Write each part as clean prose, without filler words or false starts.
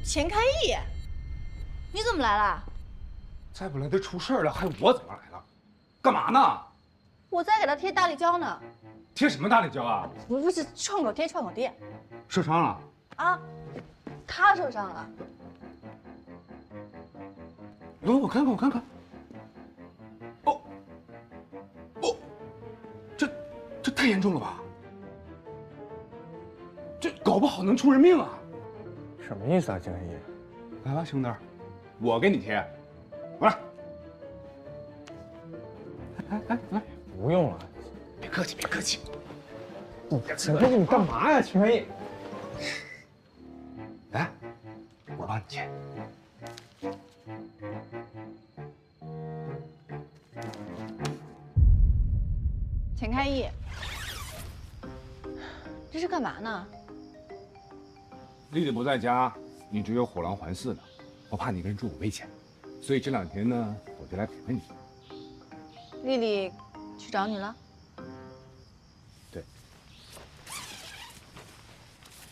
钱开义，你怎么来了？再不来得出事儿了，还我怎么来了？干嘛呢？我在给他贴大力胶呢。贴什么大力胶啊？不是创口贴，创口贴。受伤了？啊，他受伤了。我看看，我看看。哦，这太严重了吧？这搞不好能出人命啊！什么意思啊，金黑义？来吧，兄弟，我给你贴，来，来，不用了，别客气，别客气。秦黑义，你干嘛呀，秦黑义？来，我帮你贴。钱开义，这是干嘛呢？丽丽不在家，你只有虎狼环伺呢，我怕你一个人住危险，所以这2天呢，我就来陪陪你。丽丽去找你了？对。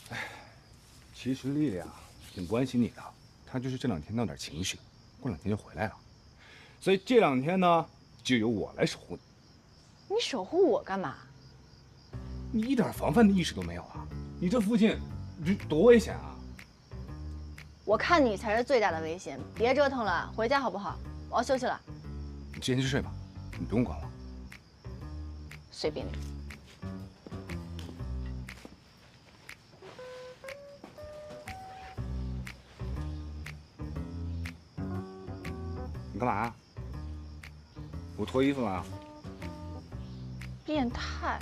哎，其实丽丽啊，挺关心你的，她就是这2天闹点情绪，过2天就回来了。所以这2天呢，就由我来守护你。你守护我干嘛？你一点防范的意识都没有啊！你这附近，这多危险啊！我看你才是最大的危险，别折腾了，回家好不好？我要休息了。你先去睡吧，你不用管我。随便你。你干嘛呀？我脱衣服了。变态。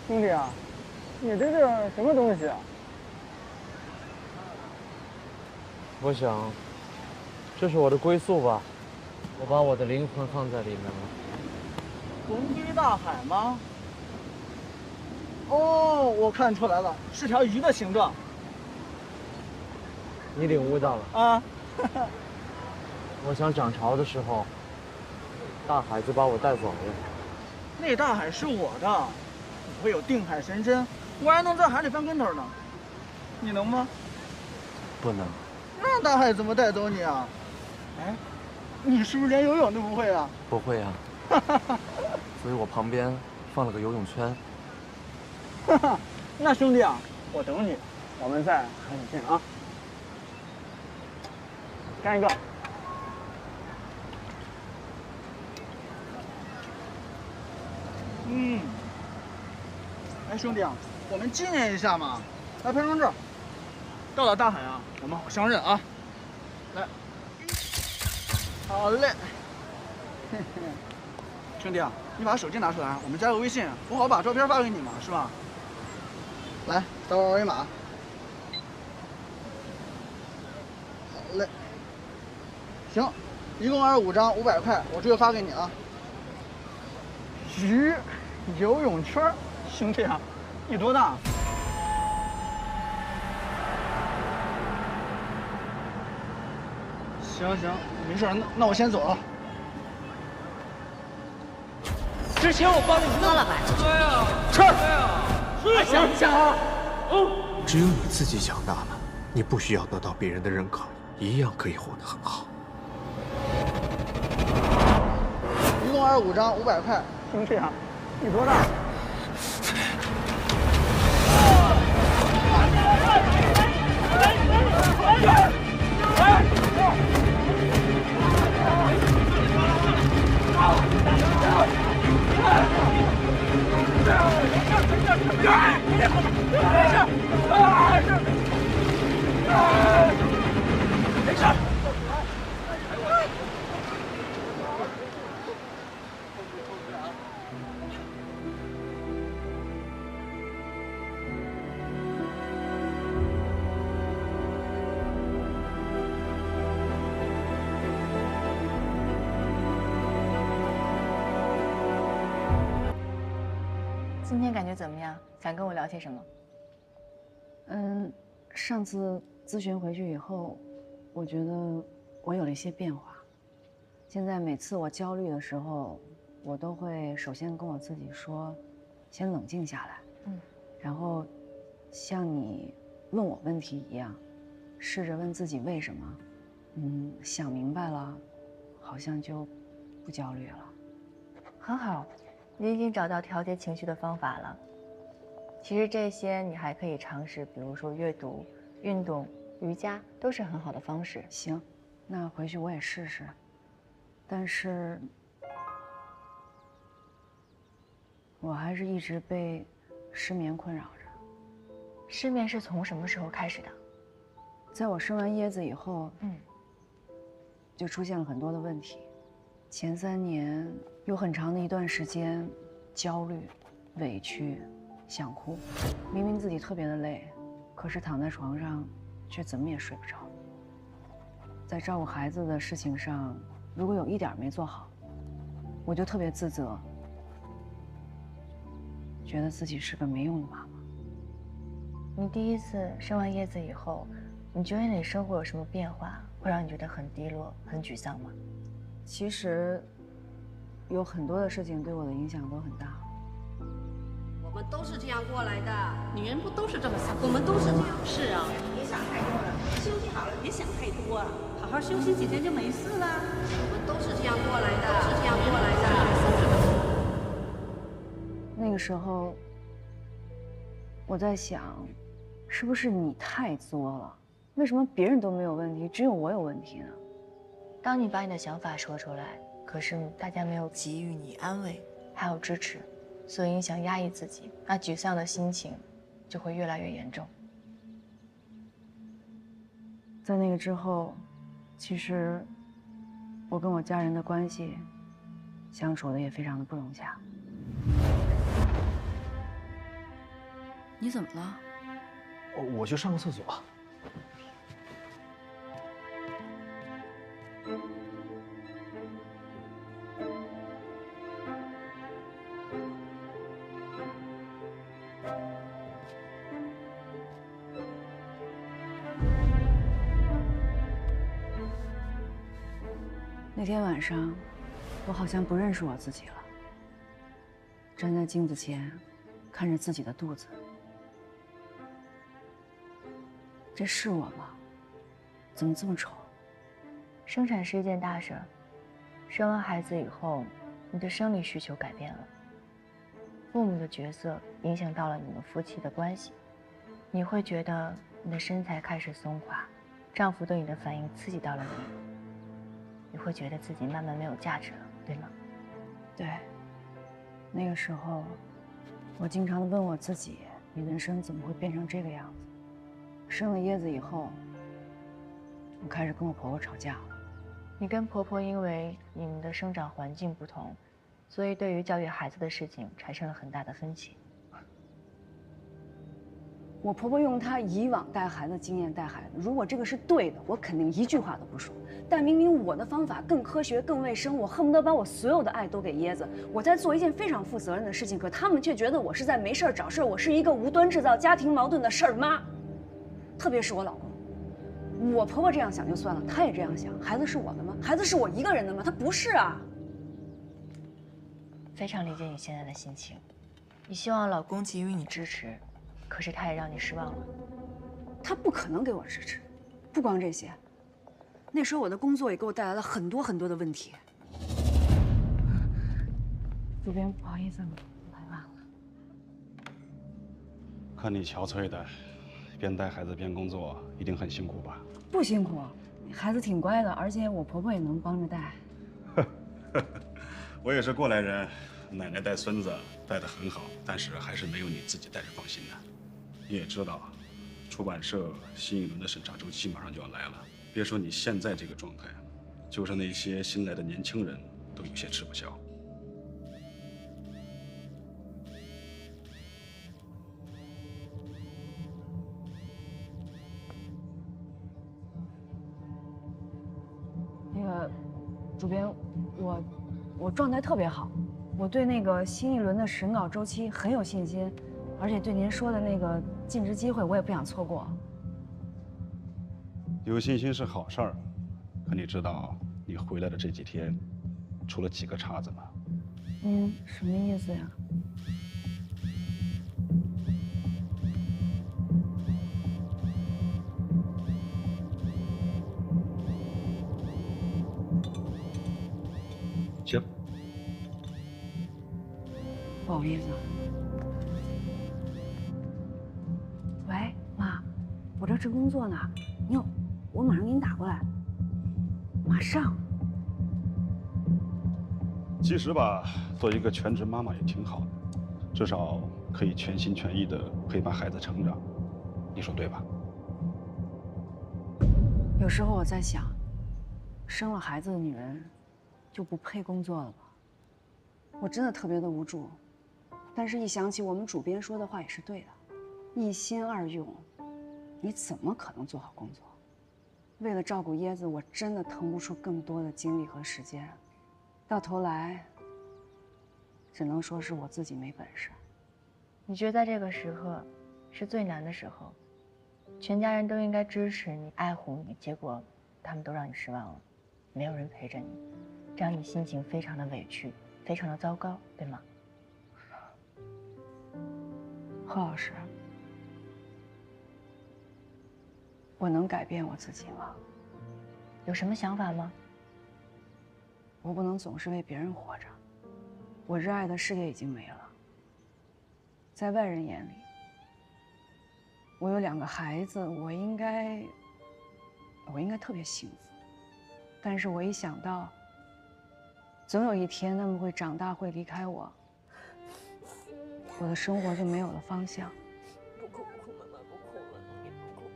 兄弟啊，你这是什么东西啊？我想，这是我的归宿吧，我把我的灵魂放在里面了。龙归大海吗？哦，我看出来了，是条鱼的形状。你领悟到了啊！我想涨潮的时候，大海就把我带走了。那大海是我的，我会有定海神针，我还能在海里翻跟头呢。你能吗？不能。那大海怎么带走你啊？哎，你是不是连游泳都不会啊？不会啊。所以我旁边放了个游泳圈。哈哈，那兄弟啊，我等你，我们在海里见啊。干一个。哎，兄弟啊，我们纪念一下嘛，来拍张照。到了大海啊，我们好相认啊。来，好嘞。嘿嘿，兄弟啊，你把手机拿出来，我们加个微信，我好把照片发给你嘛，是吧？来，扫二维码。好嘞。行，一共25张，500块，我这就发给你啊。鱼，游泳圈，兄弟啊，你多大？行行，没事，那我先走了。之前我帮你喝了吧？吃，还想不想啊？只有你自己强大了，你不需要得到别人的认可，一样可以活得很好。一共25张，500块，兄弟啊，你多大？今天感觉怎么样？想跟我聊些什么？上次咨询回去以后，我觉得我有了一些变化。现在每次我焦虑的时候，我都会首先跟我自己说，先冷静下来，然后像你问我问题一样，试着问自己为什么，想明白了，好像就不焦虑了。很好，你已经找到调节情绪的方法了。其实这些你还可以尝试，比如说阅读、运动、瑜伽，都是很好的方式。行，那回去我也试试。但是，我还是一直被失眠困扰着。失眠是从什么时候开始的？在我生完椰子以后，就出现了很多的问题。前3年有很长的一段时间，焦虑、委屈。想哭，明明自己特别的累，可是躺在床上，却怎么也睡不着。在照顾孩子的事情上，如果有一点没做好，我就特别自责，觉得自己是个没用的妈妈。你第一次生完椰子以后，你觉得你生活有什么变化，会让你觉得很低落、很沮丧吗？其实，有很多的事情对我的影响都很大。我们都是这样过来的，女人不都是这么想？我们都是这样。是啊，别想太多了，休息好了，别想太多，好好休息几天就没事了。我们都是这样过来的，是这样过来的。那个时候，我在想，是不是你太作了？为什么别人都没有问题，只有我有问题呢？当你把你的想法说出来，可是大家没有给予你安慰，还有支持。所以你想压抑自己，那沮丧的心情就会越来越严重。在那个之后，其实我跟我家人的关系相处的也非常的不融洽。你怎么了？我去上个厕所。那天晚上，我好像不认识我自己了。站在镜子前，看着自己的肚子，这是我吗？怎么这么丑？生产是一件大事儿，生完孩子以后，你的生理需求改变了，父母的角色影响到了你们夫妻的关系，你会觉得你的身材开始松垮，丈夫对你的反应刺激到了你。你会觉得自己慢慢没有价值了，对吗？对。那个时候，我经常的问我自己：你人生怎么会变成这个样子？生了椰子以后，我开始跟我婆婆吵架了。你跟婆婆因为你们的生长环境不同，所以对于教育孩子的事情产生了很大的分歧。我婆婆用她以往带孩子经验带孩子，如果这个是对的，我肯定一句话都不说。但明明我的方法更科学、更卫生，我恨不得把我所有的爱都给椰子，我在做一件非常负责任的事情，可他们却觉得我是在没事儿找事儿，我是一个无端制造家庭矛盾的事儿妈。特别是我老公，我婆婆这样想就算了，她也这样想，孩子是我的吗？孩子是我一个人的吗？他不是啊。非常理解你现在的心情，你希望老公给予你支持，可是他也让你失望了。他不可能给我支持，不光这些，那时候我的工作也给我带来了很多很多的问题。主编，不好意思，来晚了。看你憔悴的，边带孩子边工作，一定很辛苦吧？不辛苦，孩子挺乖的，而且我婆婆也能帮着带。我也是过来人，奶奶带孙子带得很好，但是还是没有你自己带着放心的。你也知道，出版社新一轮的审查周期马上就要来了。别说你现在这个状态，就是那些新来的年轻人都有些吃不消。那个主编，我状态特别好，我对那个新一轮的审稿周期很有信心，而且对您说的那个尽职机会我也不想错过。有信心是好事儿，可你知道你回来的这几天出了几个岔子吗？您什么意思呀？行，不好意思。喂，妈，我这正工作呢，我马上给你打过来。马上。其实吧，做一个全职妈妈也挺好的，至少可以全心全意的陪伴孩子成长，你说对吧？有时候我在想，生了孩子的女人就不配工作了吧？我真的特别的无助，但是一想起我们主编说的话也是对的，一心二用，你怎么可能做好工作？为了照顾椰子，我真的腾不出更多的精力和时间，到头来，只能说是我自己没本事。你觉得在这个时刻是最难的时候，全家人都应该支持你、爱护你，结果他们都让你失望了，没有人陪着你，这样你心情非常的委屈，非常的糟糕，对吗？贺老师，我能改变我自己吗？有什么想法吗？我不能总是为别人活着，我热爱的事业已经没了。在外人眼里，我有2个孩子，我应该特别幸福。但是我一想到，总有一天他们会长大，会离开我，我的生活就没有了方向。不哭，妈妈不哭了，你不哭。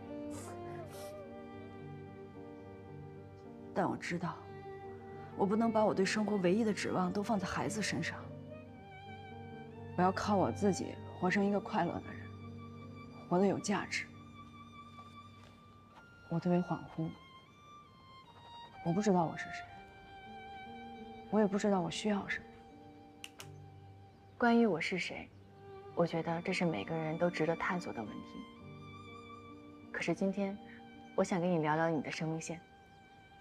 但我知道，我不能把我对生活唯一的指望都放在孩子身上。我要靠我自己活成一个快乐的人，活得有价值。我特别恍惚，我不知道我是谁，我也不知道我需要什么。关于我是谁，我觉得这是每个人都值得探索的问题。可是今天，我想跟你聊聊你的生命线，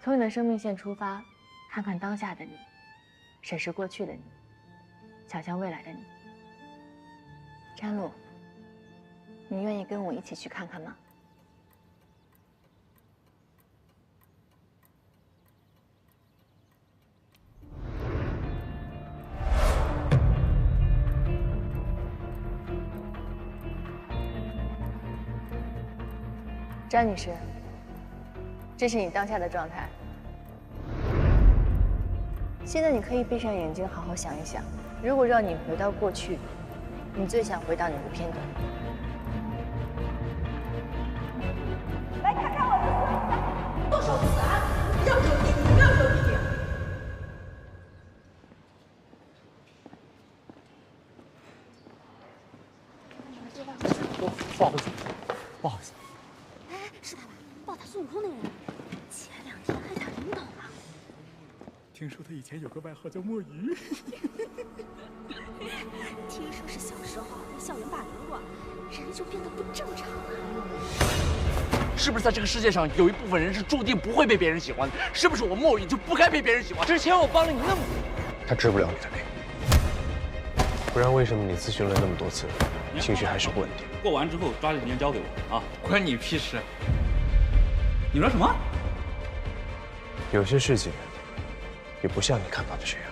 从你的生命线出发，看看当下的你，审视过去的你，想象未来的你。詹璐，你愿意跟我一起去看看吗？张女士，这是你当下的状态。现在你可以闭上眼睛，好好想一想，如果让你回到过去，你最想回到哪个片段？来看看我的孙子，动手死啊！不要惹屁，不要惹屁！不好意思，不好意思。哎，是他吧？抱打孙悟空那个人，前2天还打领导呢。听说他以前有个外号叫墨鱼。听说是小时候校园霸凌过，人就变得不正常了。是不是在这个世界上有一部分人是注定不会被别人喜欢的？是不是我墨雨就不该被别人喜欢？之前我帮了你那么多，他治不了你的病，不然为什么你咨询了那么多次，情绪还是不稳定。过完之后抓紧时间交给我啊！关你屁事！你说什么？有些事情也不像你看到的这样。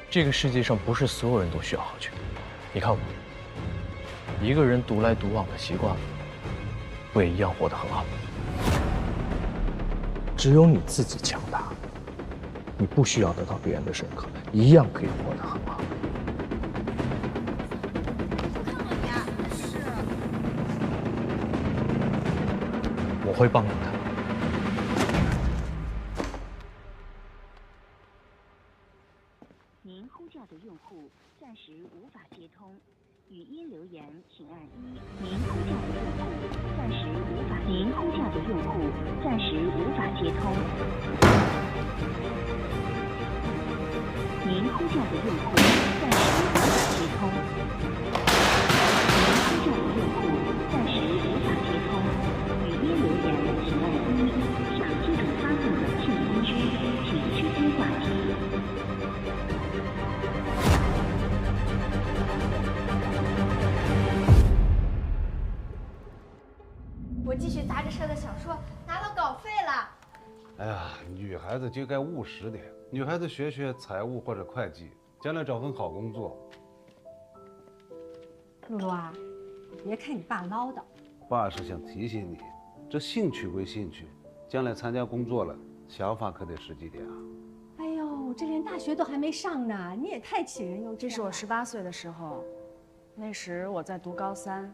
这个世界上不是所有人都需要好权。你看我，一个人独来独往的习惯了，我也一样活得很好。只有你自己强大，你不需要得到别人的认可，一样可以活得很好。我会帮你的。您呼叫的用户暂时无法接通，语音留言请按1。您呼叫的用户暂时无法。您呼叫的用户暂时无法接通。您呼叫的用户暂时无法接通。您呼叫的用户暂时无法接通，语音留言请按1。想接种发送短信通知，请直接挂机。我继续杂志社的小说拿到稿费了。哎呀，女孩子就该务实点，女孩子学学财务或者会计，将来找份好工作。露露啊，别看你爸唠叨，爸是想提醒你，这兴趣归兴趣，将来参加工作了，想法可得实际点啊。哎呦，这连大学都还没上呢，你也太杞人忧天了。这是我18岁的时候，那时我在读高3，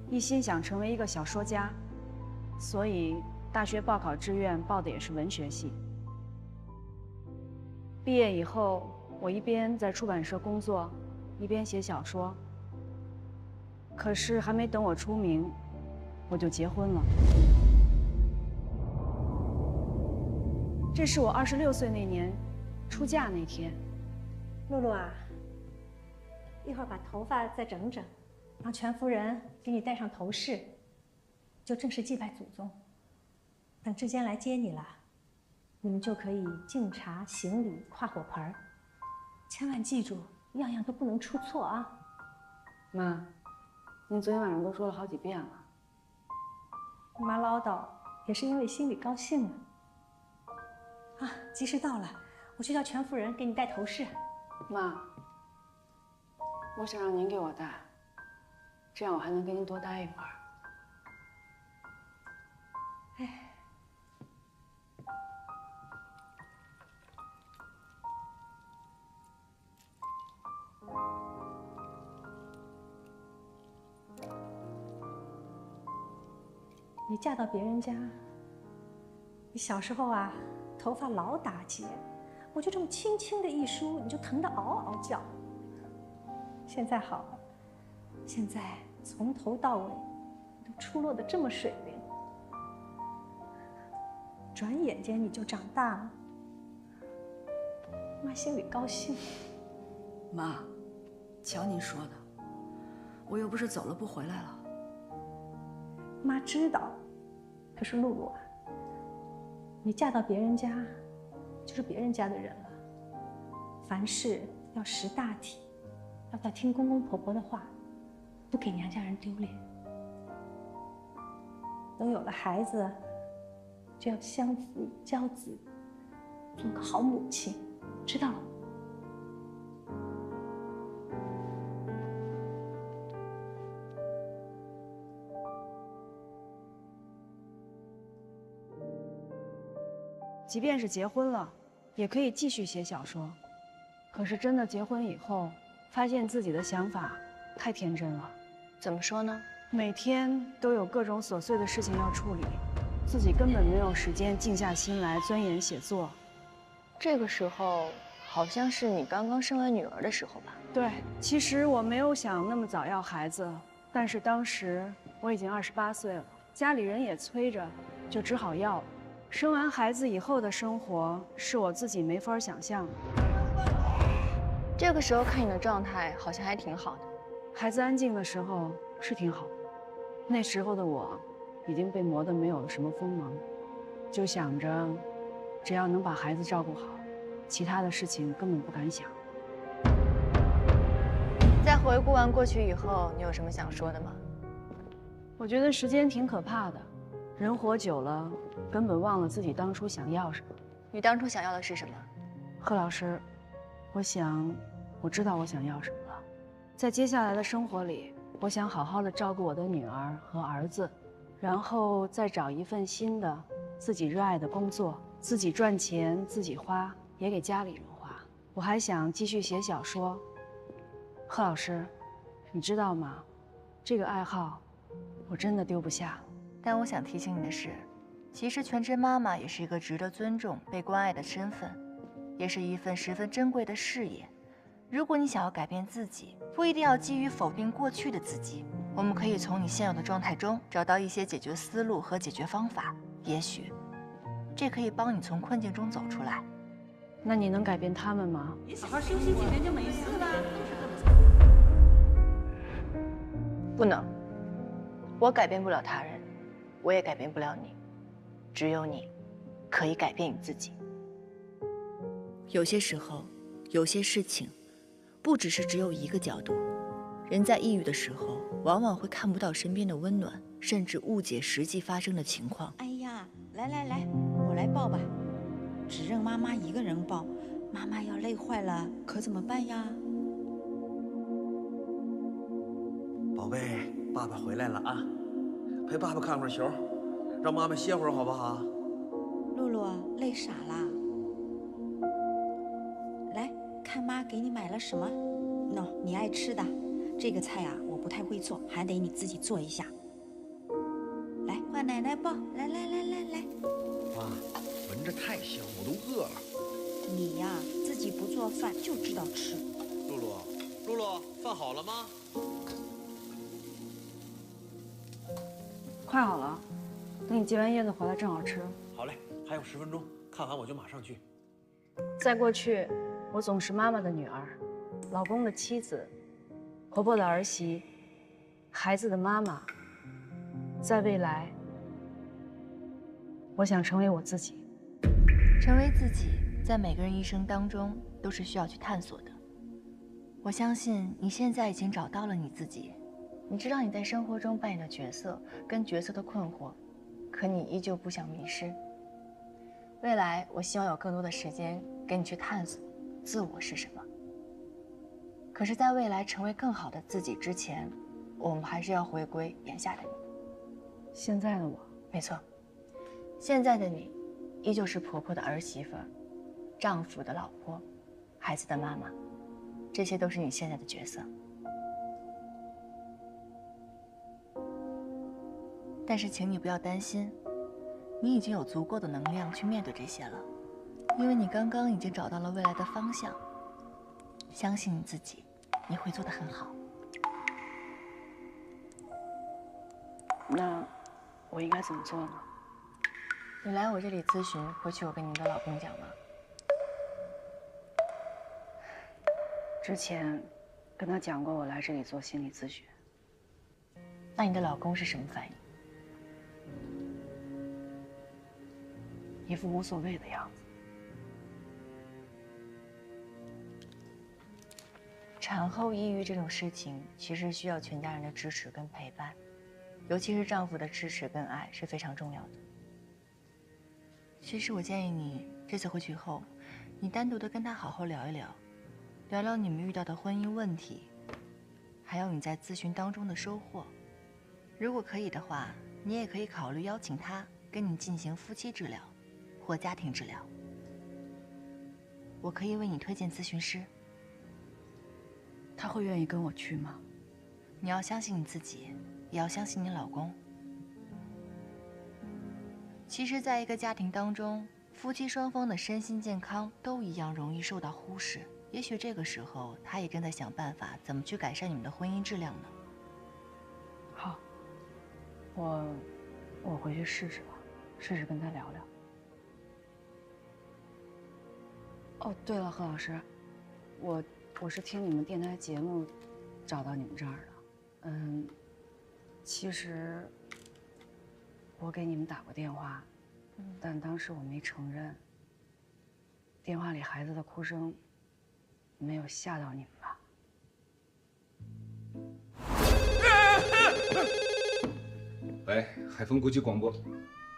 一心想成为一个小说家，所以大学报考志愿报的也是文学系。毕业以后，我一边在出版社工作，一边写小说。可是还没等我出名，我就结婚了。这是我26岁那年出嫁那天。露露啊，一会儿把头发再整整，让全夫人给你戴上头饰，就正式祭拜祖宗。等志坚来接你了，你们就可以敬茶、行礼、跨火盆儿，千万记住，样样都不能出错啊！妈，您昨天晚上都说了好几遍了。妈唠叨也是因为心里高兴啊。啊，吉时到了，我去叫全夫人给你戴头饰。妈，我想让您给我戴，这样我还能跟您多待一会儿。哎。你嫁到别人家，你小时候啊，头发老打结，我就这么轻轻的一梳，你就疼得嗷嗷叫。现在好了，现在从头到尾都出落得这么水灵，转眼间你就长大了，妈心里高兴。妈，瞧您说的，我又不是走了不回来了。妈知道，可是露露啊，你嫁到别人家，就是别人家的人了。凡事要识大体，要在听公公婆婆的话，不给娘家人丢脸。等有了孩子，就要相夫教子，做个好母亲，知道了吗？即便是结婚了，也可以继续写小说。可是真的结婚以后，发现自己的想法太天真了。怎么说呢？每天都有各种琐碎的事情要处理，自己根本没有时间静下心来钻研写作。这个时候好像是你刚刚生完女儿的时候吧？对，其实我没有想那么早要孩子，但是当时我已经28岁了，家里人也催着，就只好要了。生完孩子以后的生活是我自己没法想象的。这个时候看你的状态好像还挺好的。孩子安静的时候是挺好的，那时候的我已经被磨得没有了什么锋芒，就想着只要能把孩子照顾好，其他的事情根本不敢想。再回顾完过去以后，你有什么想说的吗？我觉得时间挺可怕的，人活久了，根本忘了自己当初想要什么。你当初想要的是什么？贺老师，我知道我想要什么了。在接下来的生活里，我想好好的照顾我的女儿和儿子，然后再找一份新的自己热爱的工作，自己赚钱，自己花，也给家里人花。我还想继续写小说。贺老师，你知道吗？这个爱好，我真的丢不下。但我想提醒你的是，其实全职妈妈也是一个值得尊重、被关爱的身份，也是一份十分珍贵的事业。如果你想要改变自己，不一定要基于否定过去的自己，我们可以从你现有的状态中找到一些解决思路和解决方法，也许这可以帮你从困境中走出来。那你能改变他们吗？你好好休息几天就没事了。不能，我改变不了他人，我也改变不了你，只有你可以改变你自己。有些时候，有些事情，不只是只有一个角度。人在抑郁的时候，往往会看不到身边的温暖，甚至误解实际发生的情况。哎呀，来，我来抱吧，只认妈妈一个人抱，妈妈要累坏了，可怎么办呀？宝贝，爸爸回来了啊，陪爸爸看会儿球，让妈妈歇会儿好不好？露露累傻啦。来看妈给你买了什么？你爱吃的。这个菜啊，我不太会做，还得你自己做一下。来，换奶奶抱，来。妈，闻着太香，我都饿了。你呀，自己不做饭就知道吃。露露，饭好了吗？快好了，等你接完叶子回来正好吃。好嘞，还有10分钟，看完我就马上去。在过去，我总是妈妈的女儿，老公的妻子，婆婆的儿媳，孩子的妈妈。在未来，我想成为我自己。成为自己，在每个人一生当中都是需要去探索的。我相信你现在已经找到了你自己，你知道你在生活中扮演的角色跟角色的困惑，可你依旧不想迷失。未来，我希望有更多的时间给你去探索自我是什么。可是，在未来成为更好的自己之前，我们还是要回归眼下的你。现在的我，没错，现在的你，依旧是婆婆的儿媳妇儿，丈夫的老婆，孩子的妈妈，这些都是你现在的角色。但是，请你不要担心，你已经有足够的能量去面对这些了，因为你刚刚已经找到了未来的方向。相信你自己，你会做得很好。那我应该怎么做呢？你来我这里咨询，回去我跟你的老公讲了。之前跟他讲过我来这里做心理咨询。那你的老公是什么反应？一副无所谓的样子。产后抑郁这种事情，其实需要全家人的支持跟陪伴，尤其是丈夫的支持跟爱是非常重要的。其实我建议你这次回去后，你单独的跟他好好聊一聊，聊聊你们遇到的婚姻问题，还有你在咨询当中的收获。如果可以的话，你也可以考虑邀请他跟你进行夫妻治疗或家庭治疗。我可以为你推荐咨询师。他会愿意跟我去吗？你要相信你自己，也要相信你老公。其实，在一个家庭当中，夫妻双方的身心健康都一样容易受到忽视。也许这个时候，他也正在想办法怎么去改善你们的婚姻质量呢。好，我回去试试吧，试试跟他聊聊。哦，对了，贺老师，我是听你们电台节目找到你们这儿的。其实我给你们打过电话，但当时我没承认。电话里孩子的哭声没有吓到你们吧？喂，海丰国际广播。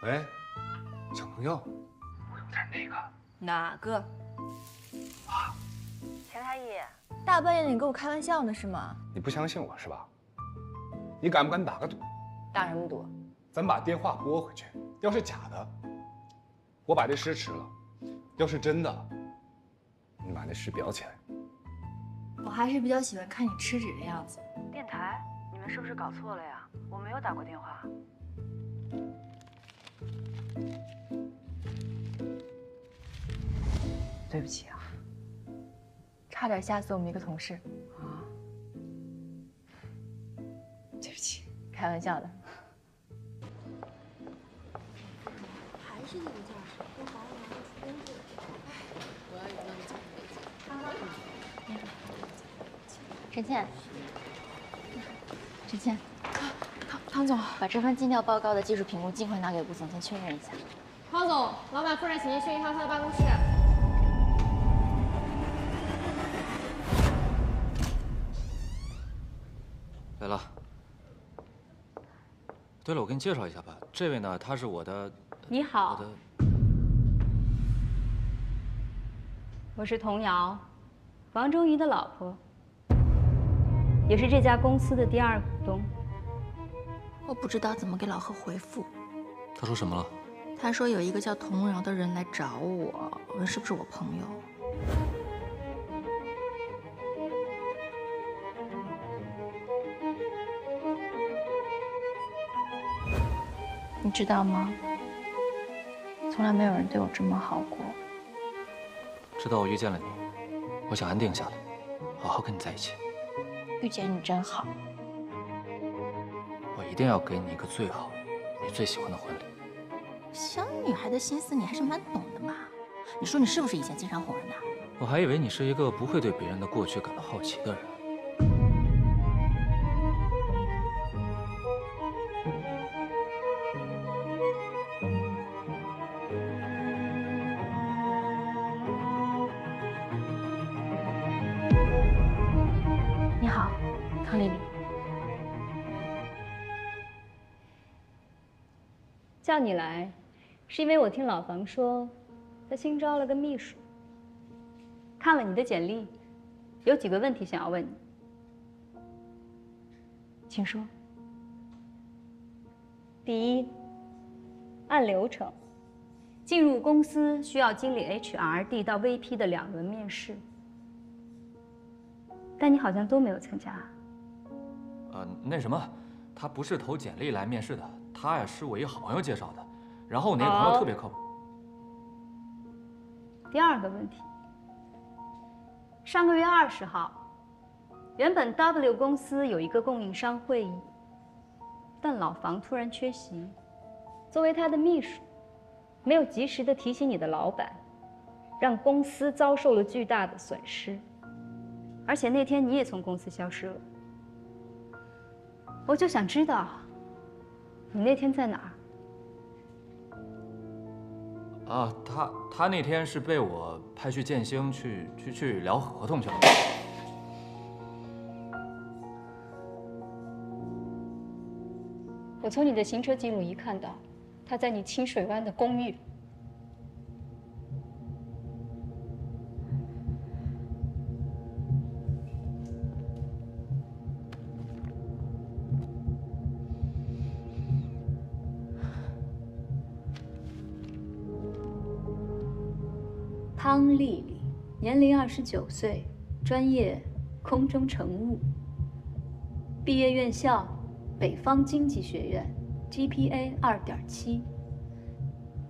喂，小朋友，我有点那个。哪个？钱太医，大半夜的你跟我开玩笑呢是吗？你不相信我是吧？你敢不敢打个赌？打什么赌？咱把电话拨回去，要是假的，我把这诗吃了；要是真的，你把那诗裱起来。我还是比较喜欢看你吃纸的样子。电台，你们是不是搞错了呀？我没有打过电话。对不起啊，差点吓死我们一个同事。啊，对不起，开玩笑的。还是那个教室，跟保安拿出工作。我要有那么久没见。陈倩，陈倩，汤总，把这份尽调报告的技术评估尽快拿给吴总监确认一下。汤总，老板夫人请您去一趟他的办公室。来了。对了，我给你介绍一下吧，这位呢，他是我的。你好。我是童瑶，王忠仪的老婆，也是这家公司的第2股东。我不知道怎么给老贺回复。他说什么了？他说有一个叫童瑶的人来找我，问是不是我朋友。你知道吗？从来没有人对我这么好过。直到我遇见了你，我想安定下来，好好跟你在一起。遇见你真好。我一定要给你一个最好、你最喜欢的婚礼。小女孩的心思你还是蛮懂的嘛。你说你是不是以前经常哄人的？我还以为你是一个不会对别人的过去感到好奇的人。你好，唐丽丽。叫你来，是因为我听老房说，他新招了个秘书。看了你的简历，有几个问题想要问你，请说。第一，按流程，进入公司需要经历 HRD 到 VP 的2轮面试，但你好像都没有参加。那什么，他不是投简历来面试的，他呀是我一个好朋友介绍的，然后我那个朋友特别靠谱。第2个问题，上个月20号，原本 W 公司有一个供应商会议，但老房突然缺席，作为他的秘书，没有及时的提醒你的老板，让公司遭受了巨大的损失，而且那天你也从公司消失了。我就想知道，你那天在哪儿？啊，他那天是被我派去建兴去聊合同去了。我从你的行车记录仪看到，他在你清水湾的公寓。汤丽丽，年龄29岁，专业空中乘务，毕业院校北方经济学院 ，GPA 2.7，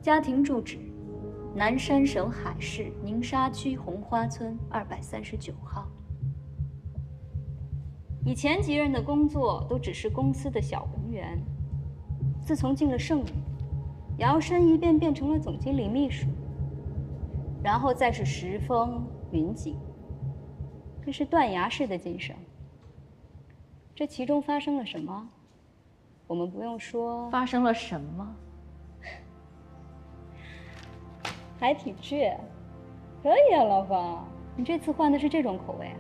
家庭住址南山省海市宁沙区红花村239号。以前几任的工作都只是公司的小文员，自从进了盛宇，摇身一变变成了总经理秘书。然后再是石峰、云锦，这是断崖式的晋升。这其中发生了什么？我们不用说。发生了什么？还挺倔，可以啊，老方，你这次换的是这种口味啊？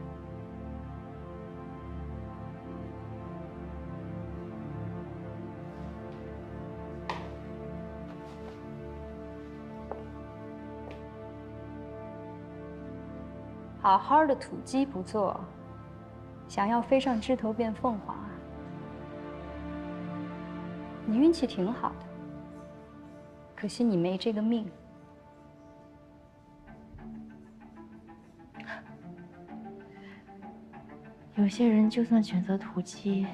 好好的土鸡不做，想要飞上枝头变凤凰啊？你运气挺好的，可惜你没这个命。有些人就算选择土鸡，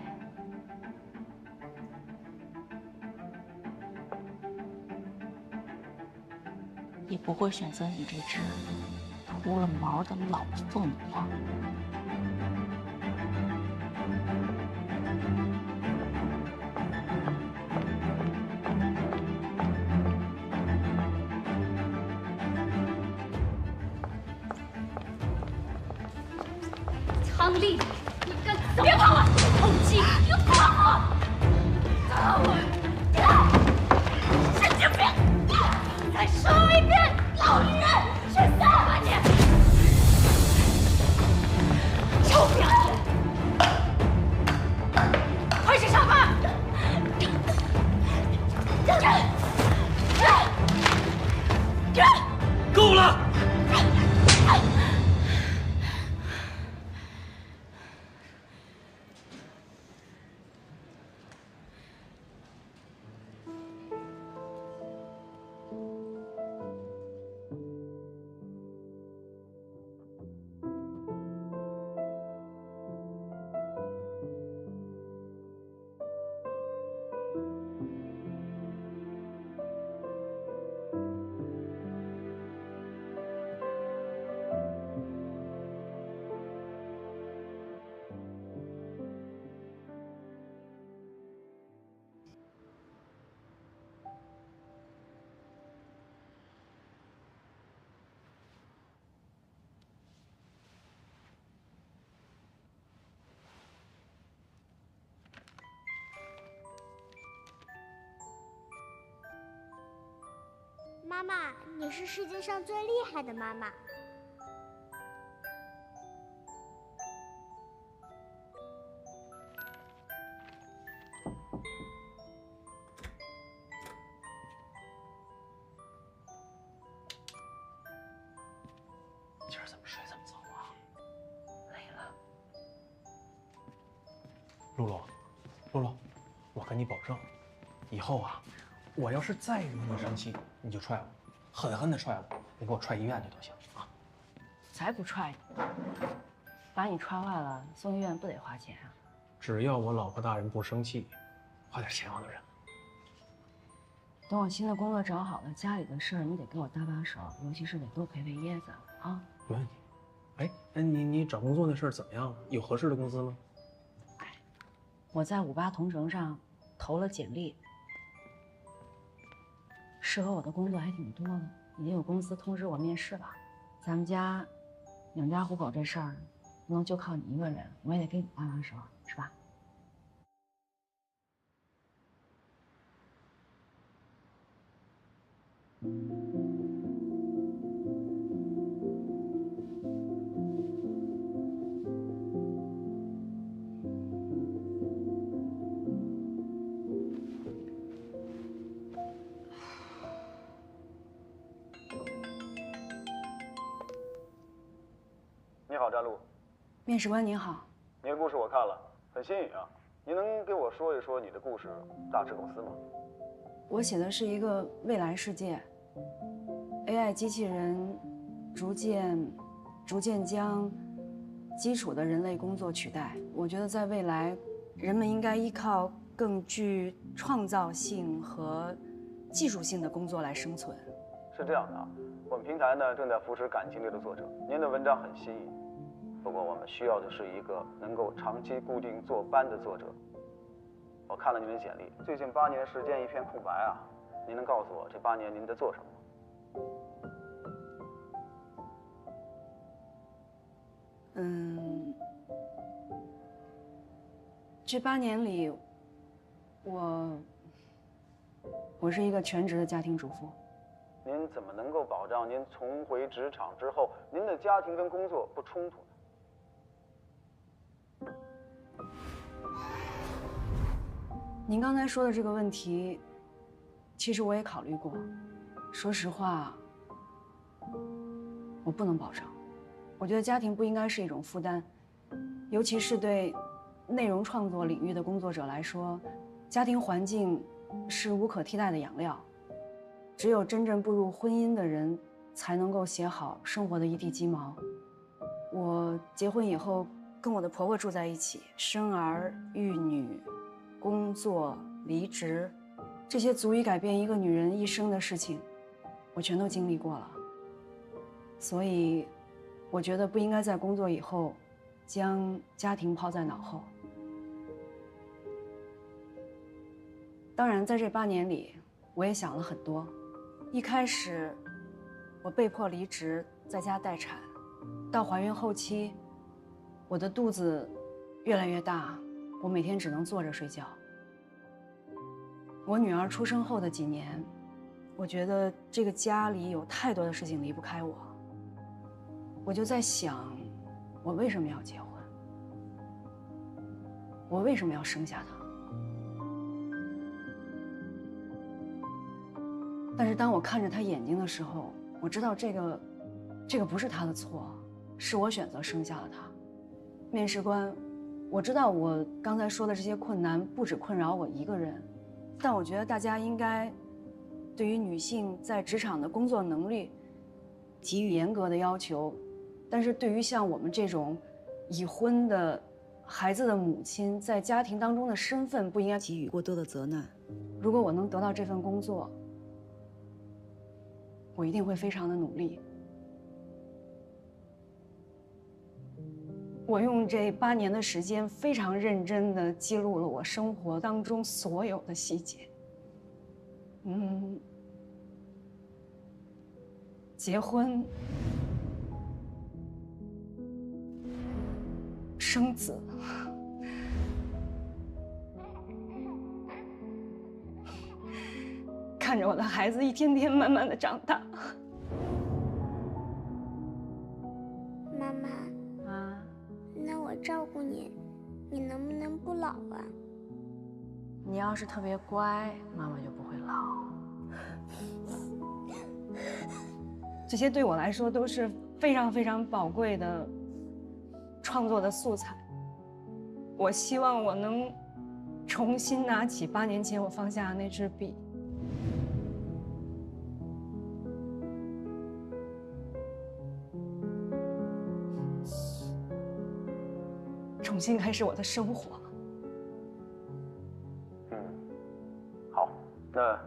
也不会选择你这只秃了毛的老凤凰。汤丽，你敢走？别碰我！臭鸡，你放我！打我！神经病！再说一遍，老女人，去死吧你！臭婊子！快去上班！够了！妈妈，你是世界上最厉害的妈妈。今儿怎么睡这么早啊？累了。露露，露露，我跟你保证，以后啊，我要是再惹你生气，你就踹我，狠狠的踹我，你给我踹医院去都行啊。才不踹你！把你踹坏了，送医院不得花钱啊？只要我老婆大人不生气，花点钱我都忍。等我新的工作找好了，家里的事儿你得给我搭把手，尤其是得多陪陪椰子啊。没问题。哎，那你找工作那事儿怎么样了？有合适的公司吗？我在58同城上投了简历，适合我的工作还挺多的，已经有公司通知我面试了。咱们家养家糊口这事儿，不能就靠你一个人，我也得给你搭把手，是吧？你好，詹璐。面试官您好，你的故事我看了，很新颖啊。您能给我说一说你的故事大致构思吗？我写的是一个未来世界 ，AI 机器人逐渐将基础的人类工作取代。我觉得在未来，人们应该依靠更具创造性和技术性的工作来生存。是这样的啊，我们平台呢正在扶持感情类的作者，您的文章很新颖。不过我们需要的是一个能够长期固定坐班的作者。我看了您的简历，最近8年的时间一片空白啊，您能告诉我这8年您在做什么吗？这8年里，我是一个全职的家庭主妇。您怎么能够保障您重回职场之后，您的家庭跟工作不冲突呢？您刚才说的这个问题，其实我也考虑过。说实话，我不能保证。我觉得家庭不应该是一种负担，尤其是对内容创作领域的工作者来说，家庭环境是无可替代的养料。只有真正步入婚姻的人，才能够写好生活的一地鸡毛。我结婚以后跟我的婆婆住在一起，生儿育女、工作、离职，这些足以改变一个女人一生的事情，我全都经历过了。所以，我觉得不应该在工作以后将家庭抛在脑后。当然，在这8年里，我也想了很多。一开始，我被迫离职，在家待产，到怀孕后期，我的肚子越来越大，我每天只能坐着睡觉。我女儿出生后的几年，我觉得这个家里有太多的事情离不开我，我就在想，我为什么要结婚？我为什么要生下她？但是当我看着她眼睛的时候，我知道这个不是她的错，是我选择生下了她。面试官，我知道我刚才说的这些困难不只困扰我一个人，但我觉得大家应该对于女性在职场的工作能力给予严格的要求，但是对于像我们这种已婚的孩子的母亲，在家庭当中的身份不应该给予过多的责难。如果我能得到这份工作，我一定会非常的努力。我用这8年的时间，非常认真地记录了我生活当中所有的细节。结婚、生子、看着我的孩子一天天慢慢的长大。妈妈，啊，那我照顾你，你能不能不老啊？你要是特别乖，妈妈就不会老。这些对我来说都是非常非常宝贵的创作的素材。我希望我能重新拿起8年前我放下的那支笔，重新开始我的生活。好，那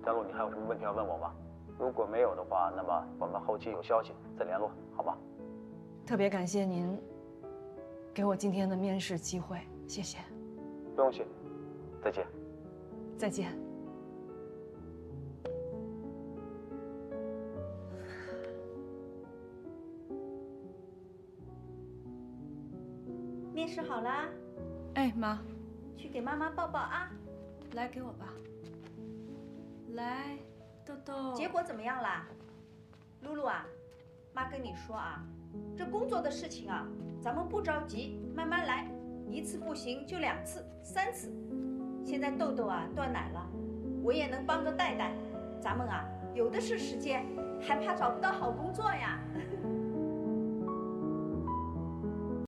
张璐，你还有什么问题要问我吗？如果没有的话，那么我们后期有消息再联络，好吗？特别感谢您给我今天的面试机会，谢谢。不用谢，再见。再见。面试好啦？哎，妈，去给妈妈抱抱啊！来，给我吧。来，豆豆。结果怎么样啦？露露啊，妈跟你说啊，这工作的事情啊，咱们不着急，慢慢来，一次不行就2次、3次。现在豆豆啊断奶了，我也能帮着带带，咱们啊有的是时间，还怕找不到好工作呀。